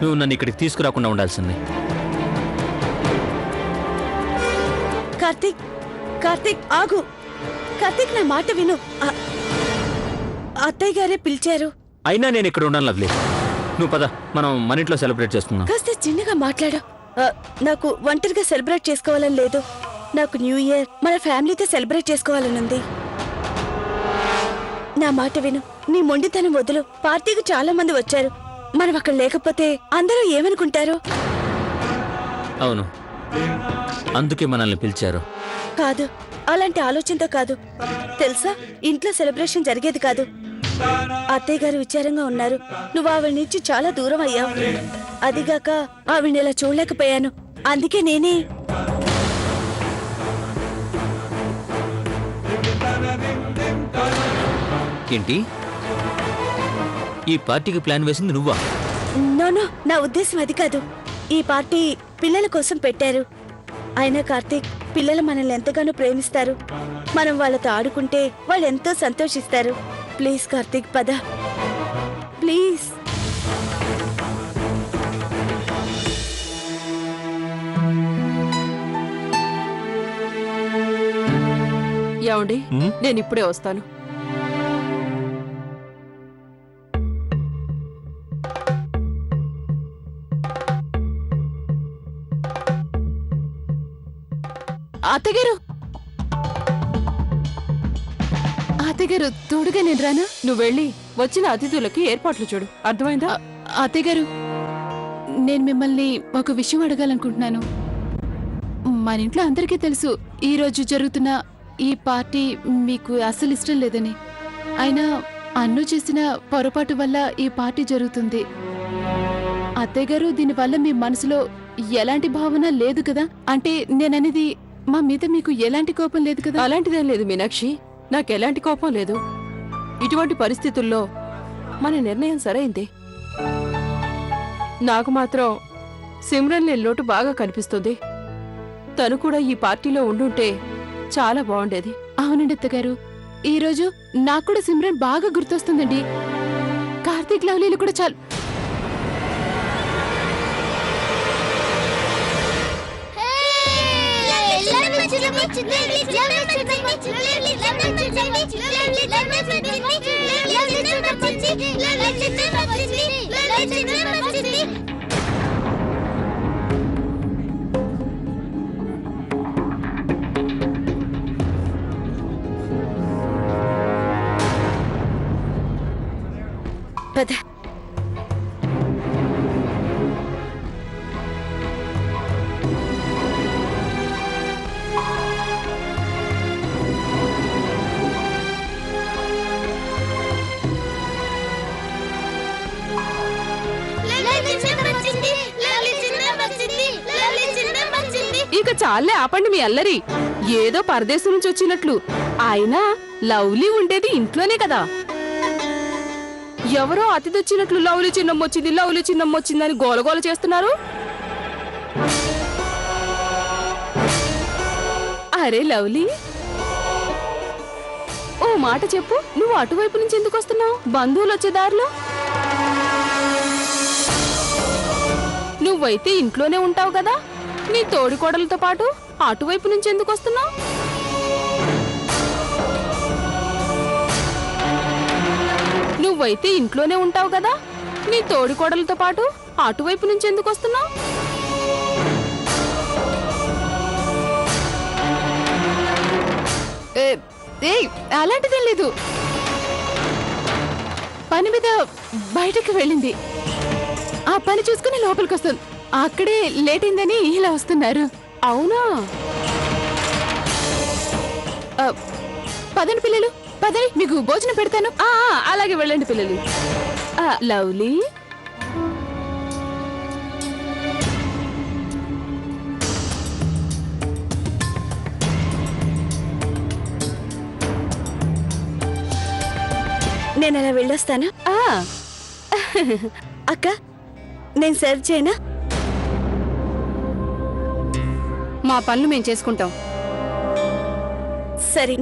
నువ్వు నన్ను ఇక్కడికి తీసుకురాకుండా ఉండాల్సింది. కార్తీక్, కార్తీక్ ఆగు. కార్తీక్ నా మాట విను. అత్తయ్య గారే పిలిచారు. అయినా నేను ఇక్కడ ఉన్నాను లవ్లీ. నువ్వు పద, మనం మన ఇంట్లో సెలబ్రేట్ చేసుకుందాం. కాస్త చిన్నగా మాట్లాడు. నాకు ఒంటరిగా సెలబ్రేట్ చేసుకోవాలని లేదు. నాకు న్యూ ఇయర్ మన ఫ్యామిలీతో సెలబ్రేట్ చేసుకోవాలని ఉంది. నా మాట విను. నీ మొండితనం వదులు. పార్టీకి చాలా మంది వచ్చారు. మనం అక్కడ లేకపోతే అందరూ ఏమనుకుంటారు? అవును, అందుకే మనల్ని పిలిచారు. కాదు, అలాంటి ఆలోచనతో కాదు. తెలుసా, ఇంట్లో సెలబ్రేషన్ జరిగేది కాదు. అత్తయ్య గారు విచారంగా ఉన్నారు. నువ్వు ఆవిడ నుంచి చాలా దూరం అయ్యావు. అదిగాక ఆవిడని ఇలా చూడలేకపోయాను. అందుకే నేనే ఏంటి, ఈ పార్టీకి ప్లాన్ వేసింది నువ్వా? నోనో, నా ఉద్దేశం అది కాదు. ఈ పార్టీ పిల్లల కోసం పెట్టారు. అయినా కార్తీక్, పిల్లలు మనల్ని ఎంతగానో ప్రేమిస్తారు. మనం వాళ్ళతో ఆడుకుంటే వాళ్ళు ఎంతో సంతోషిస్తారు. ప్లీజ్ కార్తీక్, పద ప్లీజ్. ఏమండి, నేను ఇప్పుడే వస్తాను. అత్తగారు, అత్తగారు తోడుగా నేను రానా? నువ్వు వెళ్ళి వచ్చిన అతిథులకి ఏర్పాట్లు చూడు, అర్థమైందా? అత్తగారు, నేను మిమ్మల్ని ఒక విషయం అడగాలనుకుంటున్నాను. మన ఇంట్లో అందరికీ తెలుసు ఈ రోజు జరుగుతున్న ఈ పార్టీ మీకు అస్సలు ఇష్టం లేదని. అయినా అన్ను చేసిన పొరపాటు వల్ల ఈ పార్టీ జరుగుతుంది. అత్తయ్యగారు, దీనివల్ల మీ మనసులో ఎలాంటి భావన లేదు కదా? అంటే నేననేది, మా మీద మీకు ఎలాంటి కోపం లేదు కదా? అలాంటిదేం లేదు మీనాక్షి, నాకెలాంటి కోపం లేదు. ఇటువంటి పరిస్థితుల్లో మన నిర్ణయం సరైందే. నాకు మాత్రం సిమ్రన్ లేని లోటు బాగా కనిపిస్తుంది. తను కూడా ఈ పార్టీలో ఉండుంటే చాలా బాగుండేది. అవునండి అత్తగారు, ఈ రోజు నాకు కూడా సిమ్రన్ బాగా గుర్తొస్తుందండి. కార్తీక్, లవ్లీలు కూడా చాలు. పద. ఇక చాలే, ఆపండి మీ అల్లరి. ఏదో పరదేశం నుంచి వచ్చినట్లు. అయినా లవ్లీ ఉండేది ఇంట్లోనే కదా. ఎవరో అతిథి వచ్చినట్లు లవ్లీ చిన్నమ్మొచ్చింది, లవ్లీ చిన్నమ్మొచ్చిందని గోలగోల చేస్తున్నారు. అరే లవ్లీ, ఓ మాట చెప్పు, నువ్వు అటువైపు నుంచి ఎందుకు వస్తున్నావు? బంధువులు వచ్చే దారిలో. నువ్వైతే ఇంట్లోనే ఉంటావు కదా, నీ తోడికోడలతో పాటు అటువైపు నుంచి ఎందుకు వస్తున్నావు? నువ్వైతే ఇంట్లోనే ఉంటావు కదా, నీ తోడికోడలతో పాటు అటువైపు నుంచి ఎందుకు వస్తున్నావు? అలాంటిదేం లేదు. పని మీద బయటకు వెళ్ళింది. ఆ పని చూసుకుని లోపలికి వస్తుంది. అక్కడే లేట్ అయిందని ఇలా వస్తున్నారు. అవునా? పదండి పిల్లలు, పదండి, మీకు భోజనం పెడతాను. అలాగే వెళ్ళండి పిల్లలు. లవ్లీ, నేను అలా వెళ్ళొస్తాను. అక్క, నేను సర్వ్ చేయనా? మా పనులు మేము చేసుకుంటాం. సరే,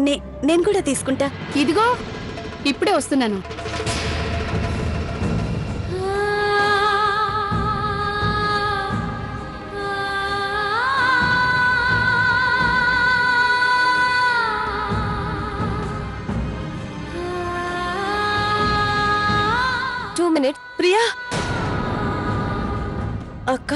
నేను కూడా తీసుకుంటా. ఇదిగో ఇప్పుడే వస్తున్నాను. మినిట్. ప్రియా అక్క,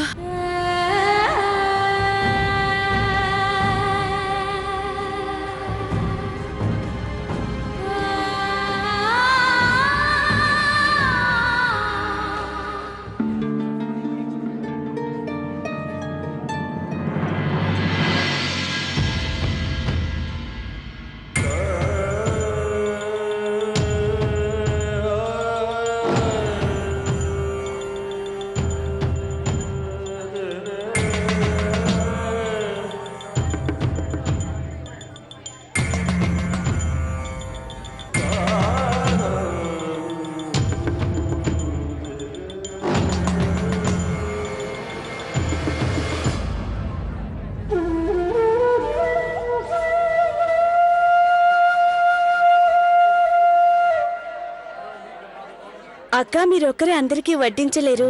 అక్క మీరొక్కరే అందరికీ వడ్డించలేరు.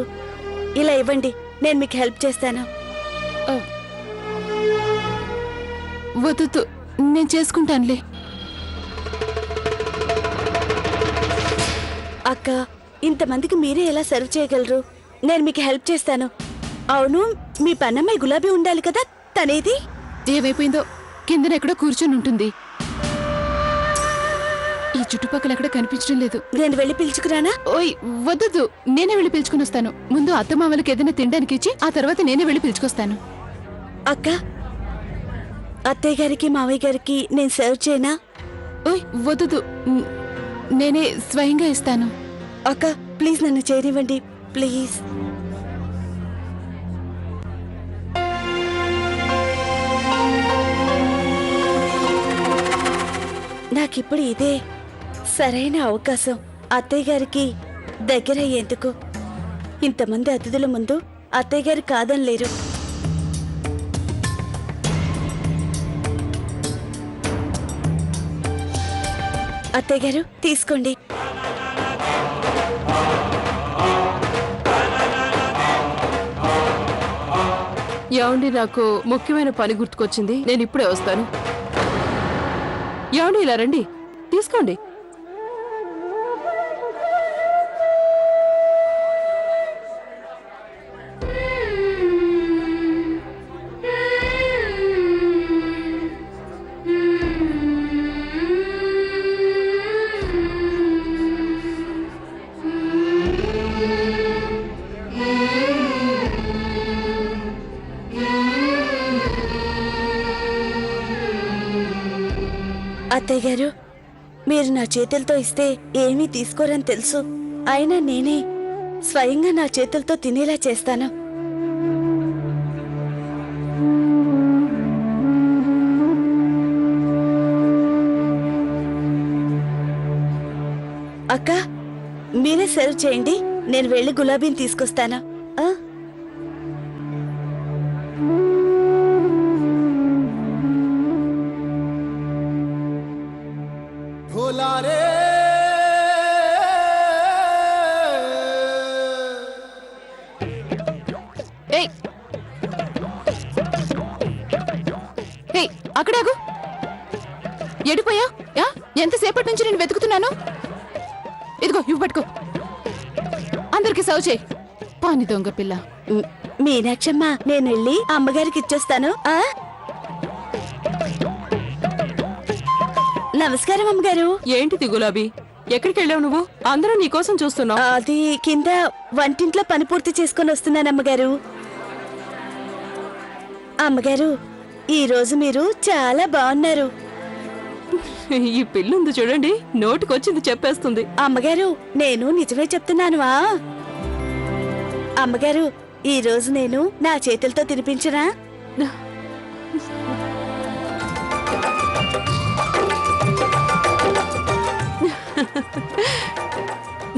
ఇలా ఇవ్వండి, నేను మీకు హెల్ప్ చేస్తాను. వద్దు, నేను చేసుకుంటానులే. అక్క, ఇంతమందికి మీరే ఎలా సర్వ్ చేయగలరు? నేను మీకు హెల్ప్ చేస్తాను. అవును, మీ పన్నమ్మాయి గులాబీ ఉండాలి కదా, తనేది? ఏమైపోయిందో, కిందన ఎక్కడో కూర్చొని ఉంటుంది. ఈ చుట్టుపక్కల ఎక్కడ కనిపించడం లేదు. నేను వెళ్ళి పిలుచుకురానా? ఓయ్ వద్దు, నేనే వెళ్ళి పిలుచుకుని వస్తాను. ముందు అత్తమామలకి ఏదైనా తినడానికి ఇచ్చి ఆ తర్వాత నేనే వెళ్ళి పిలుచుకొస్తాను. అక్క, అత్తయ్య గారికి మావయ్య గారికి నేను సర్వ్ చేయనా? ఓయ్ వద్దు, నేనే స్వయంగా ఇస్తాను. అక్క ప్లీజ్ నన్ను చేయనివ్వండి, ప్లీజ్. నాకిప్పుడు ఇదే సరైన అవకాశం అత్తయ్య గారికి దగ్గర అయ్యేందుకు. ఇంతమంది అతిథుల ముందు అత్తయ్య గారు కాదనలేరు. అత్తయ్య గారు తీసుకోండి. ఏమండి, నాకు ముఖ్యమైన పని గుర్తుకొచ్చింది, నేను ఇప్పుడే వస్తాను. ఏమండి, ఇలా రండి, తీసుకోండి. అత్తయ్య గారు, మీరు నా చేతులతో ఇస్తే ఏమీ తీసుకోరని తెలుసు. అయినా నేనే స్వయంగా నా చేతులతో తినేలా చేస్తాను. అక్క మీరే సర్వ్ చేయండి, నేను వెళ్ళి గులాబీని తీసుకొస్తాను. ఆ? ఏయ్ ఏయ్, అక్కడాగు. ఎడిపోయా? ఎంతసేపటి నుంచి నేను వెతుకుతున్నాను. ఇదిగో ఇవి పట్టుకో, అందరికి సర్వ్ చేయి. పాని దొంగ పిల్ల. మీనాక్షమ్మ, నేను వెళ్ళి అమ్మగారికి ఇచ్చొస్తాను. ఆ? నమస్కారం అమ్మగారు. ఏంటిది గులాబీ, ఎక్కడికి వెళ్ళావు నువ్వు? అందరూ నీకోసం చూస్తున్నావు. అది కింద వంటింట్లో పని పూర్తి చేసుకొని వస్తున్నాను అమ్మగారు. అమ్మగారు, ఈ రోజు మీరు చాలా బాగున్నారు. ఈ పిల్లుంది చూడండి, నోటికొచ్చింది చెప్పేస్తుంది. అమ్మగారు, నేను నిజమే చెప్తున్నానువా? అమ్మగారు, ఈ రోజు నేను నా చేతులతో తినిపించనా?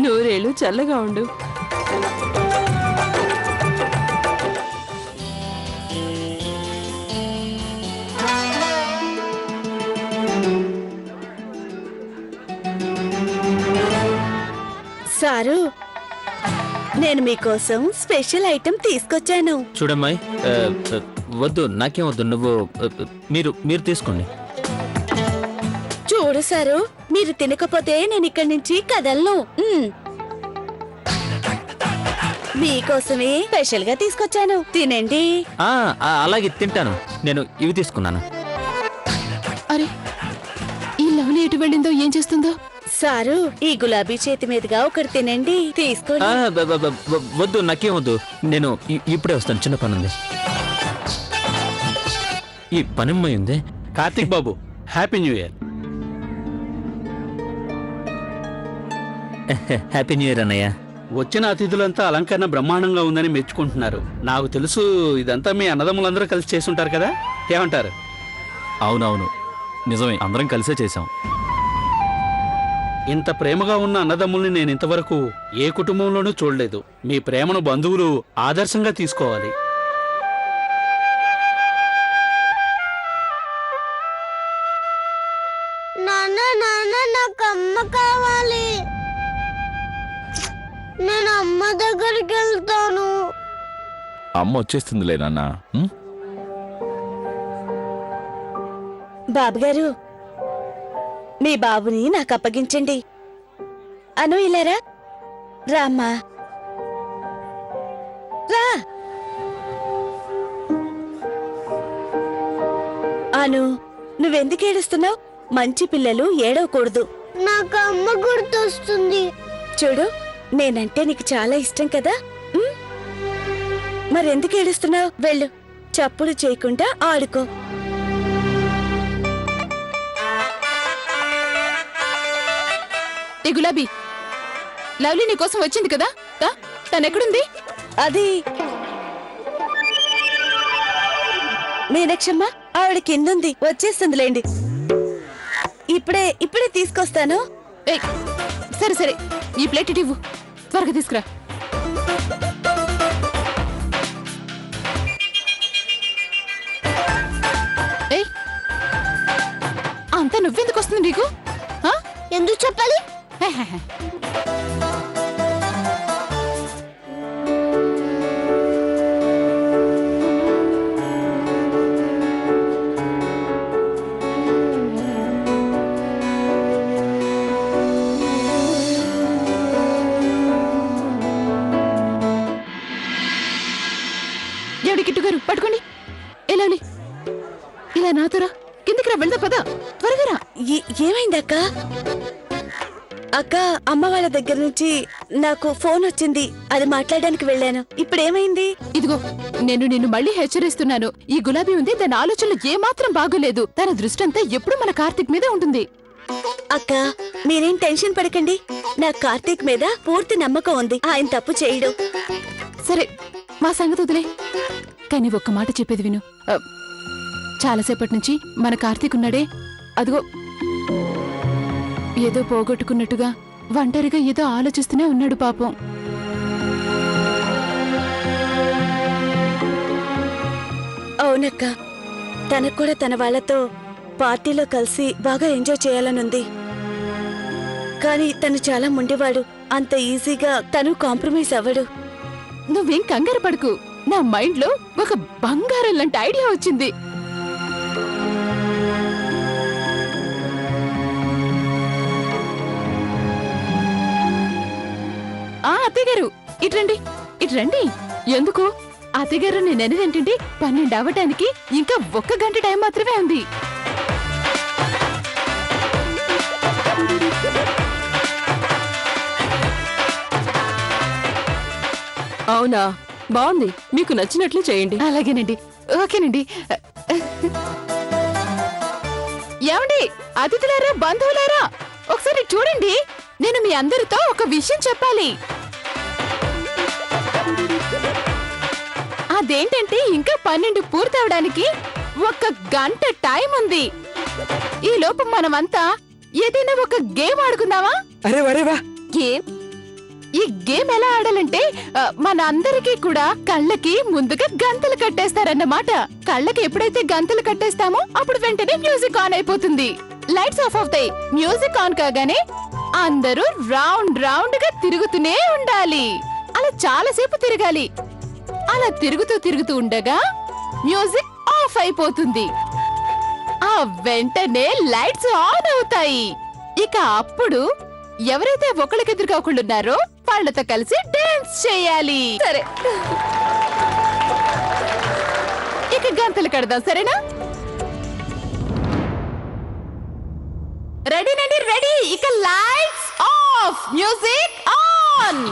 నూరేళ్ళు చల్లగా ఉండు. సారు, నేను మీకోసం స్పెషల్ ఐటెం తీసుకొచ్చాను. చూడమ్మాయి, వద్దు, నాకేం వద్దు. నువ్వు మీరు తీసుకోండి. చూడు సారు, మీరు తినకపోతే నేను ఇక్కడి నుంచి కదలను. మీకోసమే స్పెషల్ గా తీసుకొచ్చాను, తినండి. అలాగే తింటాను. నేను ఇవి తీసుకున్నాను. అరే ఈ లవ్లీ ఎటు వెళ్ళిందో, ఏం చేస్తుందో? సారు, ఈ గులాబీ చేతి మీదుగా ఒకటి తినండి, తీసుకోండి. వద్దు, నాకేం వద్దు. నేను ఇప్పుడే వస్తాను, చిన్న పని ఉంది. ఈ పనిమ్మయి ఉంది. కార్తిక్ బాబు, happy new year. Happy new year అన్నయ్య. వచ్చిన అతిథులంతా అలంకరణ బ్రహ్మాండంగా ఉందని మెచ్చుకుంటున్నారు. నాకు తెలుసు ఇదంతా మీ అన్నదమ్ములందరూ కలిసి చేసుంటారు కదా, ఏమంటారు? అవునవును, నిజమే, అందరం కలిసే చేశాం. ఇంత ప్రేమగా ఉన్న అన్నదమ్ముల్ని నేను ఇంతవరకు ఏ కుటుంబంలోనూ చూడలేదు. మీ ప్రేమను బంధువులు ఆదర్శంగా తీసుకోవాలి. నాన్న నాన్న నాకు అమ్మ కావాలి. నేను అమ్మ దగ్గరికి వెళ్తాను. అమ్మ వచ్చేస్తుందిలే నాన్న. బాబుగారు, మీ బాబుని నాకు అప్పగించండి. అను, ఇలారా. రామ్మా, రా. అను, నువ్వెందుకు ఏడుస్తున్నావు? మంచి పిల్లలు ఏడవకూడదు. నాకు అమ్మ గుర్తొస్తుంది. చూడు, నేనంటే నీకు చాలా ఇష్టం కదా. మరెందుకు ఏడుస్తున్నావు? వెళ్ళు, చప్పుడు చేయకుండా ఆడుకో. ఏ గులాబీ, లవ్లీ నీ కోసం వచ్చింది కదా, తనెక్కడుంది? అది మీనాక్షమ్మ, ఆవిడ కిందుంది, వచ్చేస్తుందిలేండి. ఇప్పుడే తీసుకొస్తాను. ఏయ్, సరే సరే, ఈ ప్లేట్ ఇటు ఇవ్వు, త్వరగా తీసుకురా. ఏయ్, అంతా నువ్వెందుకు వస్తుంది నీకు? ఎందుకు చెప్పాలి? ఎవడి కిట్టుగారు పట్టుకోండి. ఎలాలి, ఇలా నాతోరా, కిందికి రా, వెళ్దా పదా, త్వరగా రా. ఏమైంది అక్క? అక్క, అమ్మ వాళ్ళ దగ్గర నుంచి నాకు ఫోన్ వచ్చింది, అది మాట్లాడడానికి వెళ్ళాను. ఇప్పుడేమైంది? ఇదిగో, నేను నిన్ను మళ్ళీ హెచ్చరిస్తున్నాను. ఈ గులాబీ ఉంది, దాని ఆలోచనలు ఏమాత్రం బాగోలేదు. తన దృష్టి అంతా ఎప్పుడు మన కార్తీక్ మీదే ఉంటుంది. అక్క, మీరేం టెన్షన్ పడకండి. నా కార్తీక్ మీద పూర్తి నమ్మకం ఉంది, ఆయన తప్పు చేయడు. సరే, మా సంగతి వదిలే. కానీ ఒక్క మాట చెప్పేది విను. చాలాసేపటి నుంచి మన కార్తీక్ ఉన్నాడే, అదిగో ఏదో పోగొట్టుకున్నట్టుగా ఒంటరిగా ఏదో ఆలోచిస్తూనే ఉన్నాడు పాపం. అవునక్క, తనకు కూడా తన వాళ్ళతో పార్టీలో కలిసి బాగా ఎంజాయ్ చేయాలనుంది. కానీ తను చాలా మొండివాడు, అంత ఈజీగా తను కాంప్రమైజ్ అవ్వడు. నువ్వేం కంగారు పడకు, నా మైండ్ లో ఒక బంగారం లాంటి ఐడియా వచ్చింది. అత్తయ్య గారు, ఇట్రండి ఇట్రండి. ఎందుకు? అత్తయ్య గారు, నేనేంటంటే 12 అవ్వటానికి ఇంకా 1 గంట టైం మాత్రమే ఉంది. అవునా, బాగుంది, మీకు నచ్చినట్లు చేయండి. అలాగేనండి, ఓకేనండి. ఏమండి, అతిథులారా, బంధువులారా, ఒకసారి చూడండి, నేను మీ అందరితో ఒక విషయం చెప్పాలి. అదేంటంటే ఇంకా 12 పూర్తవడానికి 1 గంట టైం ఉంది. ఈ లోపు మనమంతా ఏదైనా ఒక గేమ్ ఆడుకుందామా? గేమ్? ఈ గేమ్ ఎలా ఆడాలంటే మన అందరికీ కూడా కళ్ళకి ముందుగా గంతలు కట్టేస్తారన్నమాట. కళ్ళకి ఎప్పుడైతే గంతలు కట్టేస్తామో అప్పుడు వెంటనే మ్యూజిక్ ఆన్ అయిపోతుంది, లైట్స్ ఆఫ్ అవుతాయి. మ్యూజిక్ ఆన్ కాగానే అందరూ రౌండ్ రౌండ్ గా తిరుగుతూనే ఉండాలి. అలా చాలాసేపు తిరగాలి. అలా తిరుగుతూ ఉండగా మ్యూజిక్ ఆఫ్ అయిపోతుంది. ఆ వెంటనే లైట్స్ ఆన్ అవుతాయి. ఇక అప్పుడు ఎవరైతే ఒకళ్ళకెదురుగా ఒకళ్ళున్నారో వాళ్ళతో కలిసి డాన్స్ చేయాలి. సరే, ఇక గంతలు కడదాం, సరేనా? రెడీనండి, రెడీ. ఇక లైట్స్ ఆఫ్, మ్యూజిక్ ఆన్.